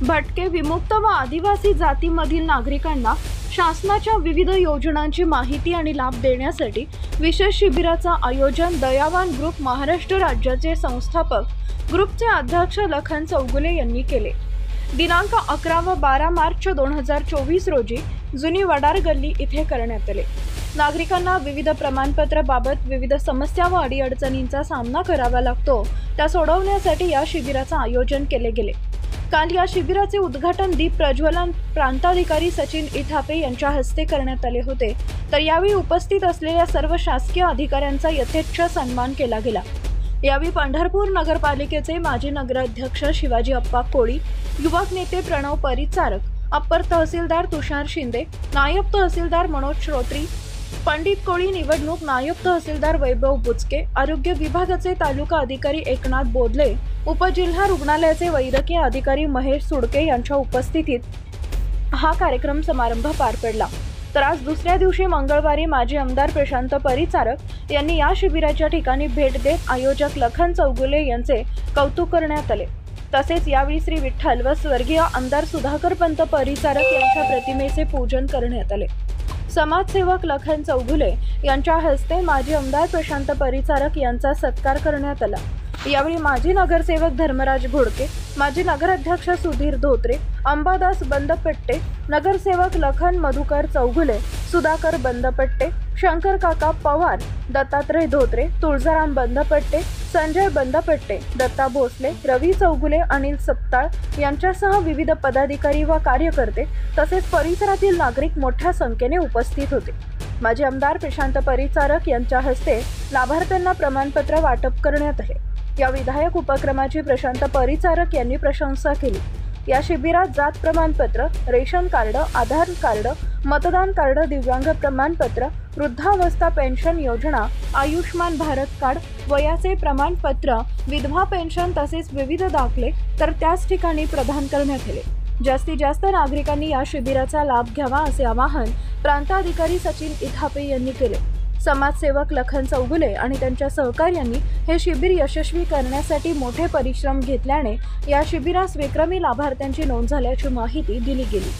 भटके, विमुक्त व आदिवासी जातीमधील नागरिकांना शासनाच्या विविध योजनांची माहिती आणि लाभ देण्यासाठी विशेष शिबिराचं आयोजन दयावान ग्रुप महाराष्ट्र राज्याचे संस्थापक ग्रुपचे अध्यक्ष लखन चौगुले यांनी केले। दिनांक 11 व 12 मार्च 2024 रोजी जुनी वडार गल्ली इथे करण्यात आले। नागरिकांना विविध प्रमाणपत्राबाबत विविध समस्या व अडीअडचणींचा सामना करावा लागतो त्या सोडवण्यासाठी या शिबिराचं आयोजन केले गेले। काल या शिबिराचे उद्घाटन दीप प्रज्वलन प्रांताधिकारी सचिन इथापे यांच्या हस्ते करण्यात आले होते। तर यावेळी उपस्थित असलेल्या सर्व शासकीय अधिकाऱ्यांचा यथेच्छ सन्मान केला गेला। यावेळी पंढरपूर नगरपालिकेचे माजी नगराध्यक्ष शिवाजी अप्पा कोळी, युवक नेते प्रणव परिचारक, अप्पर तहसीलदार तुषार शिंदे, नायब तहसीलदार मनोज श्रोत्री, पंडित कोळी निवडणूक नायब तहसीलदार वैभव बुचके, आरोग्य विभागाचे तालुका अधिकारी एकनाथ बोदले, उपजिल्हा रुग्णालयाचे वैद्यकीय अधिकारी महेश सुडके यांच्या उपस्थितीत हा कार्यक्रम समारंभ पार पडला। तर आज दुसऱ्या दिवशी मंगळवारी माजी आमदार प्रशांत परिचारक यांनी या शिबिराच्या ठिकाणी भेट देत आयोजक लखन चौगुले यांचे कौतुक करण्यात आले। तसेच यावेळी श्री विठ्ठल व स्वर्गीय आमदार सुधाकर पंत परिचारक यांच्या प्रतिमेचे पूजन करण्यात आले। समाजसेवक लखन चौगुले यांच्या हस्ते माजी आमदार प्रशांत परिचारक यांचा सत्कार करण्यात आला। यावेळी माजी नगरसेवक धर्मराज घोडके, माजी नगराध्यक्ष सुधीर धोत्रे, अंबादास बंदपट्टे, नगरसेवक लखन मधुकर चौगुले, सुधाकर बंदपट्टे, शंकर काका पवार, दत्तात्रय धोत्रे, तुळजाराम बंदपट्टे, संजय बंदपट्टे, दत्ता भोसले, रवी चौगुले, अनिल सपताळ यांच्यासह विविध पदाधिकारी व कार्यकर्ते तसेच परिसरातील नागरिक मोठ्या संख्येने उपस्थित होते। माजी आमदार प्रशांत परिचारक यांच्या हस्ते लाभार्थ्यांना प्रमाणपत्र वाटप करण्यात आले। या विधायक उपक्रमाची प्रशांत परिचारक यांनी प्रशंसा केली। या शिबिरात जात प्रमाणपत्र, रेशन कार्ड, आधार कार्ड, मतदान कार्ड, दिव्यांग प्रमाणपत्र, वृद्धावस्था पेन्शन योजना, आयुष्मान भारत कार्ड, वयाचे प्रमाणपत्र, विधवा पेन्शन तसेच विविध दाखले तर त्याच ठिकाणी प्रदान करण्यात आले। जास्तीत जास्त नागरिकांनी या शिबिराचा लाभ घ्यावा असे आवाहन प्रांताधिकारी सचिन इथापे यांनी केले। समाजसेवक लखन चौगुले आणि त्यांच्या सहकार्यांनी हे शिबिर यशस्वी करण्यासाठी मोठे परिश्रम घेतल्याने या शिबिरास विक्रमी लाभार्थ्यांची नोंद झाल्याची माहिती दिली गेली।